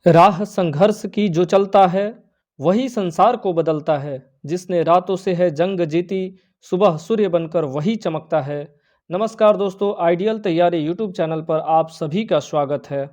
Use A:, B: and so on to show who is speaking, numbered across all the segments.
A: राह संघर्ष की जो चलता है, वही संसार को बदलता है। जिसने रातों से है जंग जीती, सुबह सूर्य बनकर वही चमकता है। नमस्कार दोस्तों, आइडियल तैयारी यूट्यूब चैनल पर आप सभी का स्वागत है।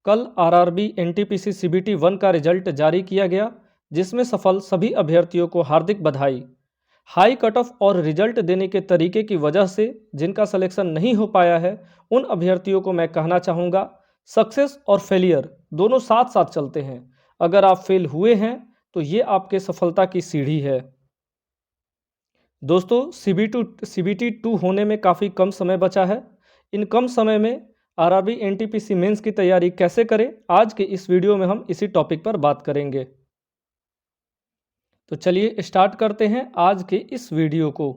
A: कल आरआरबी एनटीपीसी सीबीटी 1 का रिजल्ट जारी किया गया, जिसमें सफल सभी अभ्यर्थियों को हार्दिक बधाई। हाई कट ऑफ और रिजल्ट देने के तरीके की वजह से जिनका सिलेक्शन नहीं हो पाया है, उन अभ्यर्थियों को मैं कहना चाहूँगा, सक्सेस और फेलियर दोनों साथ साथ चलते हैं। अगर आप फेल हुए हैं तो ये आपके सफलता की सीढ़ी है। दोस्तों, सीबीटी 2 होने में काफ़ी कम समय बचा है। इन कम समय में आरआरबी एनटीपीसी मेंस की तैयारी कैसे करें, आज के इस वीडियो में हम इसी टॉपिक पर बात करेंगे। तो चलिए स्टार्ट करते हैं आज के इस वीडियो को।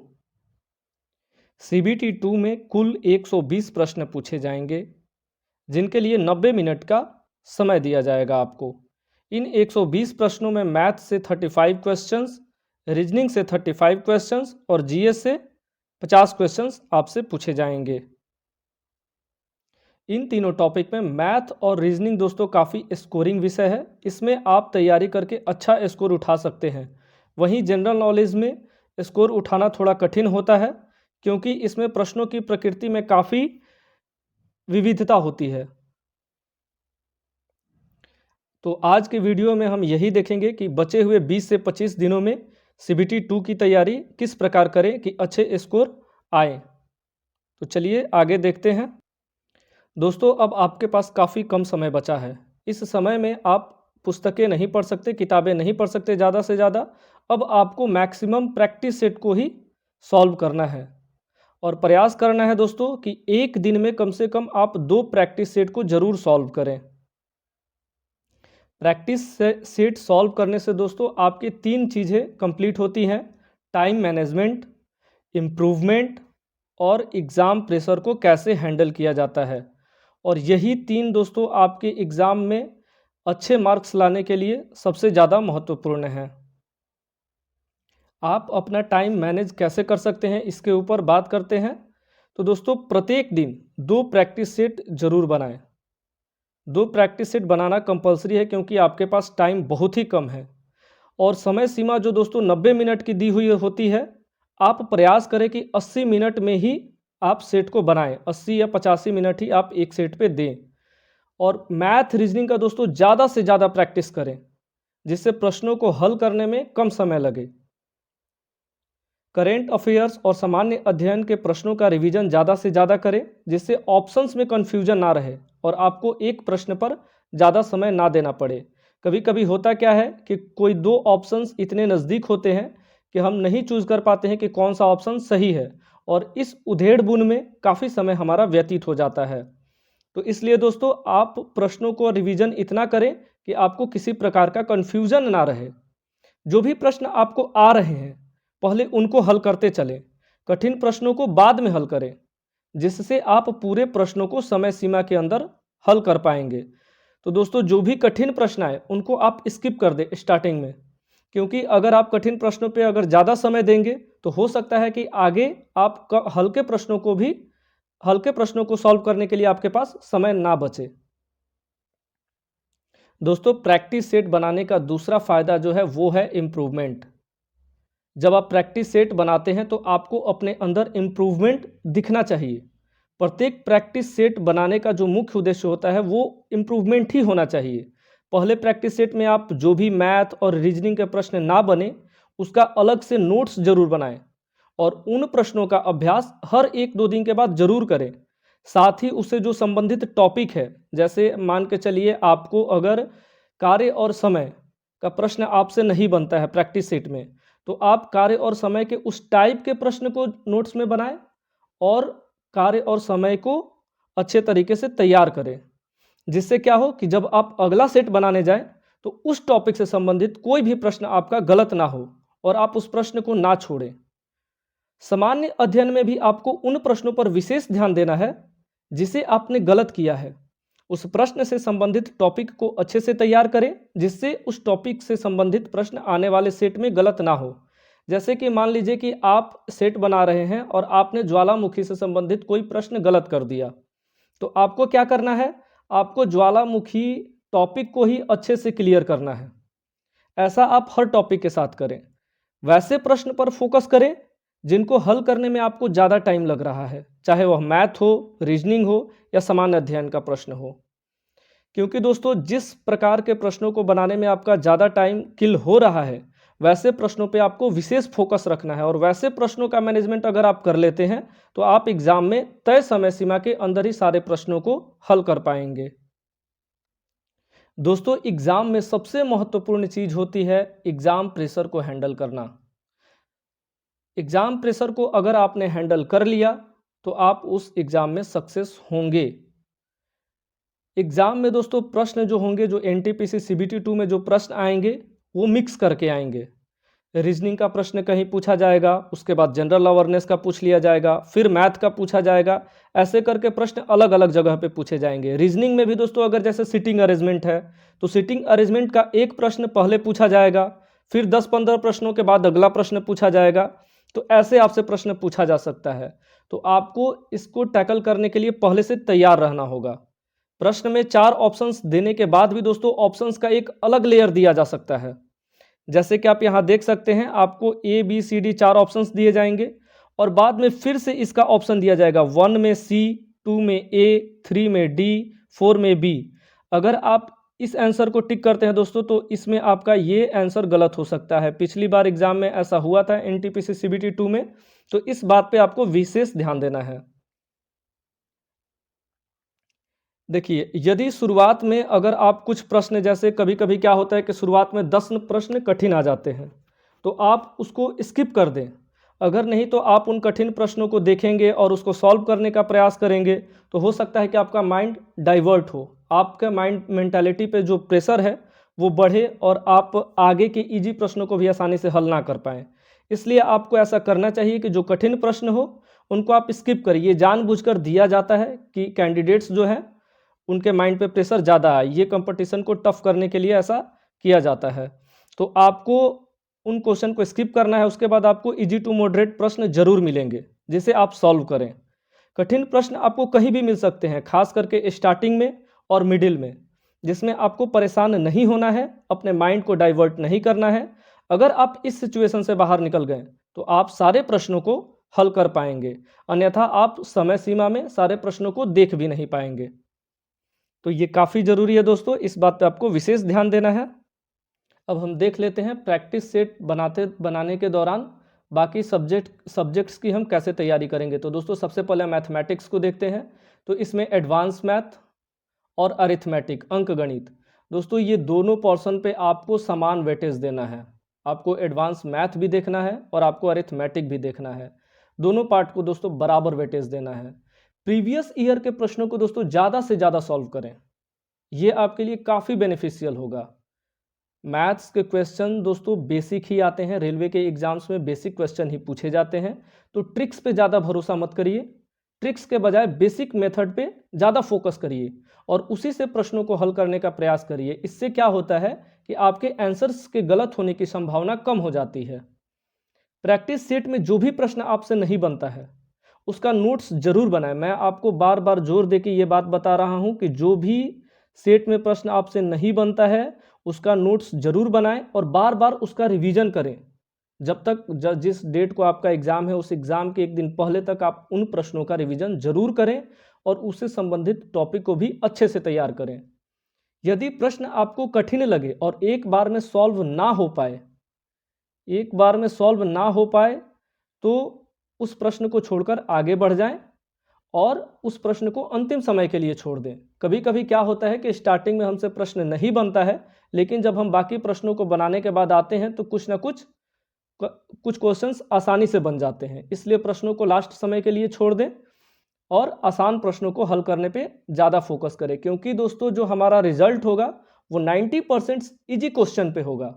A: सीबीटी 2 में कुल 120 प्रश्न पूछे जाएंगे, जिनके लिए 90 मिनट का समय दिया जाएगा आपको। इन 120 प्रश्नों में मैथ से 35 क्वेश्चंस, रीजनिंग से 35 क्वेश्चंस और जीएस से 50 क्वेश्चंस आपसे पूछे जाएंगे। इन तीनों टॉपिक में मैथ और रीजनिंग दोस्तों काफ़ी स्कोरिंग विषय है, इसमें आप तैयारी करके अच्छा स्कोर उठा सकते हैं। वहीं जनरल नॉलेज में स्कोर उठाना थोड़ा कठिन होता है, क्योंकि इसमें प्रश्नों की प्रकृति में काफ़ी विविधता होती है। तो आज के वीडियो में हम यही देखेंगे कि बचे हुए 20 से 25 दिनों में सीबीटी 2 की तैयारी किस प्रकार करें कि अच्छे स्कोर आए। तो चलिए आगे देखते हैं। दोस्तों, अब आपके पास काफ़ी कम समय बचा है। इस समय में आप पुस्तकें नहीं पढ़ सकते, किताबें नहीं पढ़ सकते ज़्यादा से ज़्यादा। अब आपको मैक्सिमम प्रैक्टिस सेट को ही सॉल्व करना है और प्रयास करना है दोस्तों कि एक दिन में कम से कम आप 2 प्रैक्टिस सेट को ज़रूर सॉल्व करें। प्रैक्टिस सेट सॉल्व करने से दोस्तों आपकी 3 चीज़ें कंप्लीट होती हैं: टाइम मैनेजमेंट, इम्प्रूवमेंट और एग्ज़ाम प्रेशर को कैसे हैंडल किया जाता है। और यही 3 दोस्तों आपके एग्ज़ाम में अच्छे मार्क्स लाने के लिए सबसे ज़्यादा महत्वपूर्ण है। आप अपना टाइम मैनेज कैसे कर सकते हैं, इसके ऊपर बात करते हैं। तो दोस्तों, प्रत्येक दिन 2 प्रैक्टिस सेट ज़रूर बनाएं। 2 प्रैक्टिस सेट बनाना कंपलसरी है, क्योंकि आपके पास टाइम बहुत ही कम है और समय सीमा जो दोस्तों 90 मिनट की दी हुई होती है। आप प्रयास करें कि 80 मिनट में ही आप सेट को बनाएं। 80 या 85 मिनट ही आप एक सेट पे दें और मैथ रीजनिंग का दोस्तों ज़्यादा से ज़्यादा प्रैक्टिस करें, जिससे प्रश्नों को हल करने में कम समय लगे। करेंट अफेयर्स और सामान्य अध्ययन के प्रश्नों का रिवीजन ज़्यादा से ज़्यादा करें, जिससे ऑप्शंस में कन्फ्यूजन ना रहे और आपको एक प्रश्न पर ज़्यादा समय ना देना पड़े। कभी कभी होता क्या है कि कोई 2 ऑप्शंस इतने नज़दीक होते हैं कि हम नहीं चूज़ कर पाते हैं कि कौन सा ऑप्शन सही है, और इस उधेड़-बुन में काफ़ी समय हमारा व्यतीत हो जाता है। तो इसलिए दोस्तों, आप प्रश्नों को रिवीजन इतना करें कि आपको किसी प्रकार का कन्फ्यूजन ना रहे। जो भी प्रश्न आपको आ रहे हैं, पहले उनको हल करते चलें। कठिन प्रश्नों को बाद में हल करें, जिससे आप पूरे प्रश्नों को समय सीमा के अंदर हल कर पाएंगे। तो दोस्तों, जो भी कठिन प्रश्न आए उनको आप स्किप कर दें स्टार्टिंग में, क्योंकि अगर आप कठिन प्रश्नों पे अगर ज़्यादा समय देंगे तो हो सकता है कि आगे आप हल्के प्रश्नों को सॉल्व करने के लिए आपके पास समय ना बचे। दोस्तों, प्रैक्टिस सेट बनाने का दूसरा फ़ायदा जो है वो है इम्प्रूवमेंट। जब आप प्रैक्टिस सेट बनाते हैं तो आपको अपने अंदर इम्प्रूवमेंट दिखना चाहिए। प्रत्येक प्रैक्टिस सेट बनाने का जो मुख्य उद्देश्य होता है वो इम्प्रूवमेंट ही होना चाहिए। पहले प्रैक्टिस सेट में आप जो भी मैथ और रीजनिंग के प्रश्न ना बने, उसका अलग से नोट्स जरूर बनाएं और उन प्रश्नों का अभ्यास हर 1-2 दिन के बाद जरूर करें। साथ ही उससे जो संबंधित टॉपिक है, जैसे मान के चलिए आपको अगर कार्य और समय का प्रश्न आपसे नहीं बनता है प्रैक्टिस सेट में, तो आप कार्य और समय के उस टाइप के प्रश्न को नोट्स में बनाएं और कार्य और समय को अच्छे तरीके से तैयार करें, जिससे क्या हो कि जब आप अगला सेट बनाने जाएं तो उस टॉपिक से संबंधित कोई भी प्रश्न आपका गलत ना हो और आप उस प्रश्न को ना छोड़ें। सामान्य अध्ययन में भी आपको उन प्रश्नों पर विशेष ध्यान देना है जिसे आपने गलत किया है। उस प्रश्न से संबंधित टॉपिक को अच्छे से तैयार करें, जिससे उस टॉपिक से संबंधित प्रश्न आने वाले सेट में गलत ना हो। जैसे कि मान लीजिए कि आप सेट बना रहे हैं और आपने ज्वालामुखी से संबंधित कोई प्रश्न गलत कर दिया, तो आपको क्या करना है, आपको ज्वालामुखी टॉपिक को ही अच्छे से क्लियर करना है। ऐसा आप हर टॉपिक के साथ करें। वैसे प्रश्न पर फोकस करें जिनको हल करने में आपको ज़्यादा टाइम लग रहा है, चाहे वह मैथ हो, रीजनिंग हो या सामान्य अध्ययन का प्रश्न हो। क्योंकि दोस्तों जिस प्रकार के प्रश्नों को बनाने में आपका ज़्यादा टाइम किल हो रहा है, वैसे प्रश्नों पे आपको विशेष फोकस रखना है और वैसे प्रश्नों का मैनेजमेंट अगर आप कर लेते हैं तो आप एग्जाम में तय समय सीमा के अंदर ही सारे प्रश्नों को हल कर पाएंगे। दोस्तों एग्जाम में सबसे महत्वपूर्ण चीज होती है एग्जाम प्रेशर को हैंडल करना। एग्जाम प्रेशर को अगर आपने हैंडल कर लिया तो आप उस एग्जाम में सक्सेस होंगे। एग्जाम में दोस्तों प्रश्न जो होंगे, जो एनटीपीसी सीबीटी 2 में जो प्रश्न आएंगे वो मिक्स करके आएंगे। रीजनिंग का प्रश्न कहीं पूछा जाएगा, उसके बाद जनरल अवेयरनेस का पूछ लिया जाएगा, फिर मैथ का पूछा जाएगा। ऐसे करके प्रश्न अलग अलग जगह पे पूछे जाएंगे। रीजनिंग में भी दोस्तों अगर जैसे सिटिंग अरेंजमेंट है तो सिटिंग अरेंजमेंट का एक प्रश्न पहले पूछा जाएगा, फिर 10-15 प्रश्नों के बाद अगला प्रश्न पूछा जाएगा। तो ऐसे आपसे प्रश्न पूछा जा सकता है। तो आपको इसको टैकल करने के लिए पहले से तैयार रहना होगा। प्रश्न में 4 ऑप्शंस देने के बाद भी दोस्तों ऑप्शंस का एक अलग लेयर दिया जा सकता है। जैसे कि आप यहाँ देख सकते हैं, आपको A B C D 4 options दिए जाएंगे और बाद में फिर से इसका ऑप्शन दिया जाएगा 1 में सी, 2 में ए, 3 में डी, 4 में बी। अगर आप इस आंसर को टिक करते हैं दोस्तों तो इसमें आपका ये आंसर गलत हो सकता है। पिछली बार एग्जाम में ऐसा हुआ था एनटीपीसी सीबीटी 2 में, तो इस बात पे आपको विशेष ध्यान देना है। देखिए, यदि शुरुआत में अगर आप कुछ प्रश्न, जैसे कभी कभी क्या होता है कि शुरुआत में 10 प्रश्न कठिन आ जाते हैं तो आप उसको स्किप कर दें। अगर नहीं तो आप उन कठिन प्रश्नों को देखेंगे और उसको सॉल्व करने का प्रयास करेंगे तो हो सकता है कि आपका माइंड डाइवर्ट हो, आपका माइंड मेंटालिटी पे जो प्रेशर है वो बढ़े और आप आगे के इजी प्रश्नों को भी आसानी से हल ना कर पाएँ। इसलिए आपको ऐसा करना चाहिए कि जो कठिन प्रश्न हो उनको आप स्किप करिए। ये जानबूझकर दिया जाता है कि कैंडिडेट्स जो हैं उनके माइंड पे प्रेशर ज़्यादा है, ये कंपटीशन को टफ करने के लिए ऐसा किया जाता है। तो आपको उन क्वेश्चन को स्किप करना है। उसके बाद आपको इजी टू मॉडरेट प्रश्न जरूर मिलेंगे जिसे आप सॉल्व करें। कठिन प्रश्न आपको कहीं भी मिल सकते हैं, खास करके स्टार्टिंग में और मिडिल में, जिसमें आपको परेशान नहीं होना है, अपने माइंड को डाइवर्ट नहीं करना है। अगर आप इस सिचुएशन से बाहर निकल गए तो आप सारे प्रश्नों को हल कर पाएंगे, अन्यथा आप समय सीमा में सारे प्रश्नों को देख भी नहीं पाएंगे। तो ये काफ़ी ज़रूरी है दोस्तों, इस बात पे आपको विशेष ध्यान देना है। अब हम देख लेते हैं प्रैक्टिस सेट बनाने के दौरान बाकी सब्जेक्ट्स की हम कैसे तैयारी करेंगे। तो दोस्तों सबसे पहले मैथमेटिक्स को देखते हैं। तो इसमें एडवांस मैथ और अरिथमेटिक, अंकगणित, दोस्तों ये दोनों पोर्शन पे आपको समान वेटेज देना है। आपको एडवांस मैथ भी देखना है और आपको अरिथमेटिक भी देखना है। दोनों पार्ट को दोस्तों बराबर वेटेज देना है। प्रीवियस ईयर के प्रश्नों को दोस्तों ज़्यादा से ज़्यादा सॉल्व करें, ये आपके लिए काफ़ी बेनिफिशियल होगा। मैथ्स के क्वेश्चन दोस्तों बेसिक ही आते हैं, रेलवे के एग्जाम्स में बेसिक क्वेश्चन ही पूछे जाते हैं। तो ट्रिक्स पे ज़्यादा भरोसा मत करिए, ट्रिक्स के बजाय बेसिक मेथड पे ज़्यादा फोकस करिए और उसी से प्रश्नों को हल करने का प्रयास करिए। इससे क्या होता है कि आपके आंसर्स के गलत होने की संभावना कम हो जाती है। प्रैक्टिस सेट में जो भी प्रश्न आपसे नहीं बनता है उसका नोट्स जरूर बनाएं। मैं आपको बार बार जोर दे के ये बात बता रहा हूं कि जो भी सेट में प्रश्न आपसे नहीं बनता है उसका नोट्स जरूर बनाएं और बार बार उसका रिवीजन करें। जब तक जिस डेट को आपका एग्जाम है उस एग्जाम के एक दिन पहले तक आप उन प्रश्नों का रिवीजन जरूर करें और उससे संबंधित टॉपिक को भी अच्छे से तैयार करें। यदि प्रश्न आपको कठिन लगे और एक बार में सॉल्व ना हो पाए तो उस प्रश्न को छोड़कर आगे बढ़ जाएं और उस प्रश्न को अंतिम समय के लिए छोड़ दें। कभी कभी क्या होता है कि स्टार्टिंग में हमसे प्रश्न नहीं बनता है, लेकिन जब हम बाकी प्रश्नों को बनाने के बाद आते हैं तो कुछ ना कुछ क्वेश्चंस आसानी से बन जाते हैं। इसलिए प्रश्नों को लास्ट समय के लिए छोड़ दें और आसान प्रश्नों को हल करने पे ज़्यादा फोकस करें, क्योंकि दोस्तों जो हमारा रिजल्ट होगा वो 90% इजी क्वेश्चन पे होगा।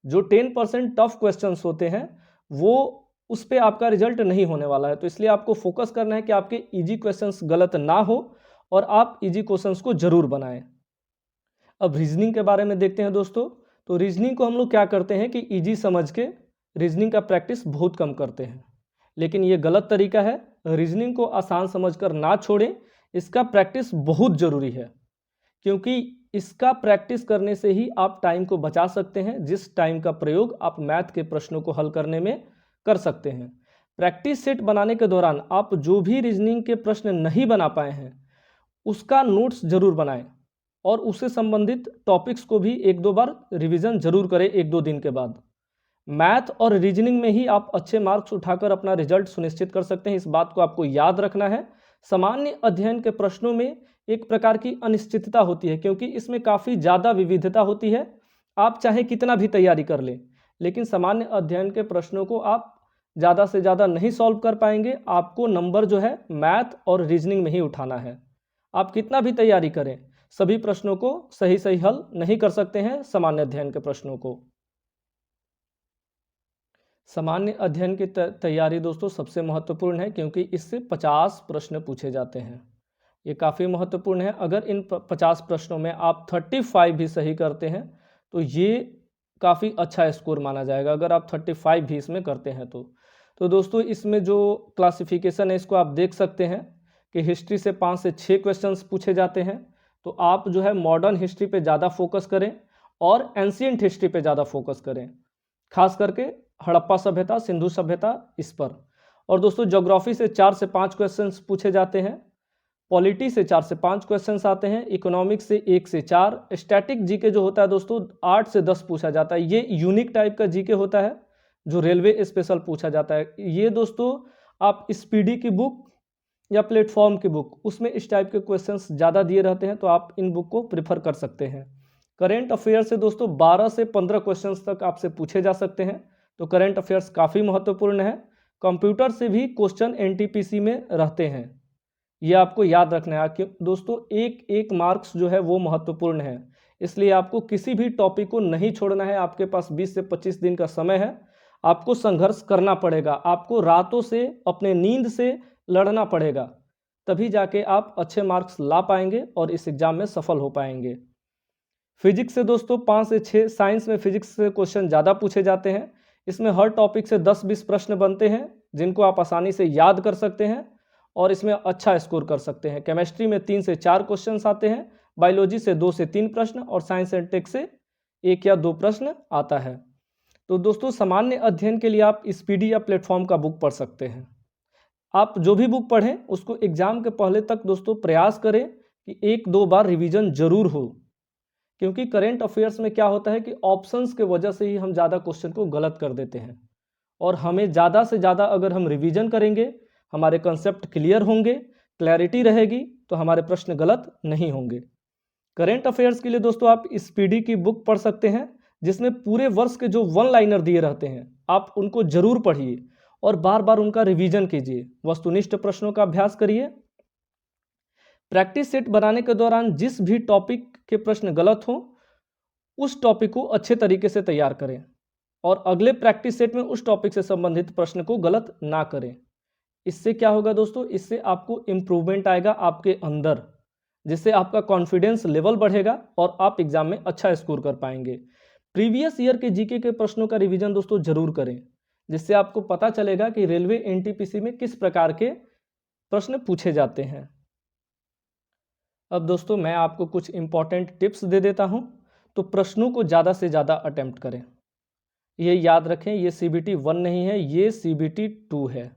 A: जो 10% टफ क्वेश्चंस होते हैं वो उस पर आपका रिजल्ट नहीं होने वाला है। तो इसलिए आपको फोकस करना है कि आपके इजी क्वेश्चंस गलत ना हो और आप इजी क्वेश्चंस को जरूर बनाएं। अब रीजनिंग के बारे में देखते हैं दोस्तों। तो रीजनिंग को हम लोग क्या करते हैं कि इजी समझ के रीजनिंग का प्रैक्टिस बहुत कम करते हैं, लेकिन ये गलत तरीका है। रीजनिंग को आसान समझकर ना छोड़ें, इसका प्रैक्टिस बहुत ज़रूरी है। क्योंकि इसका प्रैक्टिस करने से ही आप टाइम को बचा सकते हैं, जिस टाइम का प्रयोग आप मैथ के प्रश्नों को हल करने में कर सकते हैं। प्रैक्टिस सेट बनाने के दौरान आप जो भी रीजनिंग के प्रश्न नहीं बना पाए हैं उसका नोट्स जरूर बनाएं और उससे संबंधित टॉपिक्स को भी एक दो बार रिवीजन जरूर करें 1-2 दिन के बाद। मैथ और रीजनिंग में ही आप अच्छे मार्क्स उठाकर अपना रिजल्ट सुनिश्चित कर सकते हैं, इस बात को आपको याद रखना है। सामान्य अध्ययन के प्रश्नों में एक प्रकार की अनिश्चितता होती है क्योंकि इसमें काफ़ी ज़्यादा विविधता होती है। आप चाहे कितना भी तैयारी कर लें, लेकिन सामान्य अध्ययन के प्रश्नों को आप ज़्यादा से ज़्यादा नहीं सॉल्व कर पाएंगे। आपको नंबर जो है मैथ और रीजनिंग में ही उठाना है। आप कितना भी तैयारी करें, सभी प्रश्नों को सही सही हल नहीं कर सकते हैं सामान्य अध्ययन के प्रश्नों को। सामान्य अध्ययन की तैयारी दोस्तों सबसे महत्वपूर्ण है क्योंकि इससे 50 प्रश्न पूछे जाते हैं। ये काफ़ी महत्वपूर्ण है। अगर इन 50 प्रश्नों में आप 35 भी सही करते हैं तो ये काफ़ी अच्छा स्कोर माना जाएगा, अगर आप 35 भी इसमें करते हैं तो दोस्तों इसमें जो क्लासिफिकेशन है इसको आप देख सकते हैं कि हिस्ट्री से 5 से 6 क्वेश्चंस पूछे जाते हैं। तो आप जो है मॉडर्न हिस्ट्री पे ज़्यादा फोकस करें और एंशिएंट हिस्ट्री पे ज़्यादा फोकस करें, खास करके हड़प्पा सभ्यता, सिंधु सभ्यता, इस पर। और दोस्तों ज्योग्राफी से 4 से 5 क्वेश्चंस पूछे जाते हैं, पॉलिटी से 4 से 5 क्वेश्चंस आते हैं, इकोनॉमिक्स से 1 से 4, स्टैटिक जीके जो होता है दोस्तों 8 से 10 पूछा जाता है। ये यूनिक टाइप का जीके होता है जो रेलवे स्पेशल पूछा जाता है। ये दोस्तों आप स्पीडी की बुक या प्लेटफॉर्म की बुक, उसमें इस टाइप के क्वेश्चंस ज़्यादा दिए रहते हैं, तो आप इन बुक को प्रिफर कर सकते हैं। करेंट अफेयर से दोस्तों 12 से 15 क्वेश्चंस तक आपसे पूछे जा सकते हैं, तो करेंट अफेयर्स काफ़ी महत्वपूर्ण है। कंप्यूटर से भी क्वेश्चन एनटीपीसी में रहते हैं, ये आपको याद रखना है कि दोस्तों एक एक मार्क्स जो है वो महत्वपूर्ण है, इसलिए आपको किसी भी टॉपिक को नहीं छोड़ना है। आपके पास 20 से 25 दिन का समय है, आपको संघर्ष करना पड़ेगा, आपको रातों से अपने नींद से लड़ना पड़ेगा, तभी जाके आप अच्छे मार्क्स ला पाएंगे और इस एग्ज़ाम में सफल हो पाएंगे। फिजिक्स से दोस्तों 5 से 6, साइंस में फिजिक्स से क्वेश्चन ज़्यादा पूछे जाते हैं। इसमें हर टॉपिक से 10-20 प्रश्न बनते हैं जिनको आप आसानी से याद कर सकते हैं और इसमें अच्छा स्कोर कर सकते हैं। केमिस्ट्री में 3 से 4 क्वेश्चंस आते हैं, बायोलॉजी से 2 से 3 प्रश्न और साइंस एंड टेक से 1 या 2 प्रश्न आता है। तो दोस्तों सामान्य अध्ययन के लिए आप स्पीडी या प्लेटफॉर्म का बुक पढ़ सकते हैं। आप जो भी बुक पढ़ें उसको एग्जाम के पहले तक दोस्तों प्रयास करें कि 1-2 बार रिवीजन जरूर हो, क्योंकि करेंट अफेयर्स में क्या होता है कि ऑप्शंस के वजह से ही हम ज़्यादा क्वेश्चन को गलत कर देते हैं, और हमें ज़्यादा से ज़्यादा अगर हम रिवीजन करेंगे, हमारे कंसेप्ट क्लियर होंगे, क्लैरिटी रहेगी, तो हमारे प्रश्न गलत नहीं होंगे। करेंट अफेयर्स के लिए दोस्तों आप स्पीडी की बुक पढ़ सकते हैं, जिसमें पूरे वर्ष के जो 1 लाइनर दिए रहते हैं आप उनको जरूर पढ़िए और बार बार उनका रिवीजन कीजिए, वस्तुनिष्ठ प्रश्नों का अभ्यास करिए। प्रैक्टिस सेट बनाने के दौरान जिस भी टॉपिक के प्रश्न गलत हो उस टॉपिक को अच्छे तरीके से तैयार करें और अगले प्रैक्टिस सेट में उस टॉपिक से संबंधित प्रश्न को गलत ना करें। इससे क्या होगा दोस्तों, इससे आपको इम्प्रूवमेंट आएगा आपके अंदर, जिससे आपका कॉन्फिडेंस लेवल बढ़ेगा और आप एग्जाम में अच्छा स्कोर कर पाएंगे। प्रीवियस ईयर के जीके के प्रश्नों का रिवीजन दोस्तों जरूर करें, जिससे आपको पता चलेगा कि रेलवे एनटीपीसी में किस प्रकार के प्रश्न पूछे जाते हैं। अब दोस्तों मैं आपको कुछ इंपॉर्टेंट टिप्स दे देता हूं। तो प्रश्नों को ज़्यादा से ज़्यादा अटेम्प्ट करें, ये याद रखें, ये CBT 1 नहीं है, ये CBT 2 है।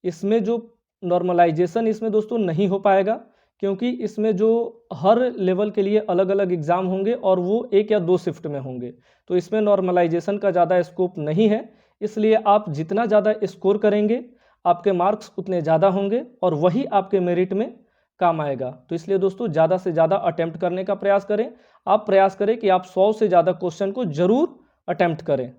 A: इसमें जो नॉर्मलाइजेशन इसमें दोस्तों नहीं हो पाएगा, क्योंकि इसमें जो हर लेवल के लिए अलग अलग एग्ज़ाम होंगे और वो 1 या 2 शिफ्ट में होंगे, तो इसमें नॉर्मलाइजेशन का ज़्यादा स्कोप नहीं है। इसलिए आप जितना ज़्यादा स्कोर करेंगे आपके मार्क्स उतने ज़्यादा होंगे और वही आपके मेरिट में काम आएगा। तो इसलिए दोस्तों ज़्यादा से ज़्यादा अटेम्प्ट करने का प्रयास करें। आप प्रयास करें कि आप 100 से ज़्यादा क्वेश्चन को जरूर अटेम्प्ट करें।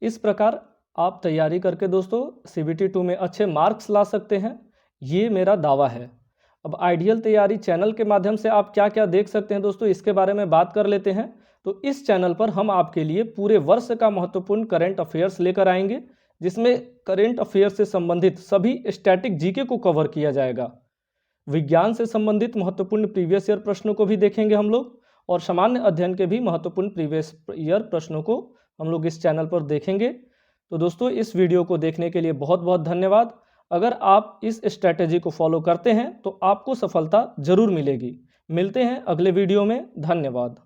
A: इस प्रकार आप तैयारी करके दोस्तों CBT 2 में अच्छे मार्क्स ला सकते हैं, ये मेरा दावा है। अब आइडियल तैयारी चैनल के माध्यम से आप क्या क्या देख सकते हैं दोस्तों, इसके बारे में बात कर लेते हैं। तो इस चैनल पर हम आपके लिए पूरे वर्ष का महत्वपूर्ण करेंट अफेयर्स लेकर आएंगे, जिसमें करेंट अफेयर्स से संबंधित सभी स्टैटिक जीके को कवर किया जाएगा। विज्ञान से संबंधित महत्वपूर्ण प्रीवियस ईयर प्रश्नों को भी देखेंगे हम लोग, और सामान्य अध्ययन के भी महत्वपूर्ण प्रीवियस ईयर प्रश्नों को हम लोग इस चैनल पर देखेंगे। तो दोस्तों इस वीडियो को देखने के लिए बहुत बहुत धन्यवाद। अगर आप इस स्ट्रैटेजी को फॉलो करते हैं तो आपको सफलता जरूर मिलेगी। मिलते हैं अगले वीडियो में। धन्यवाद।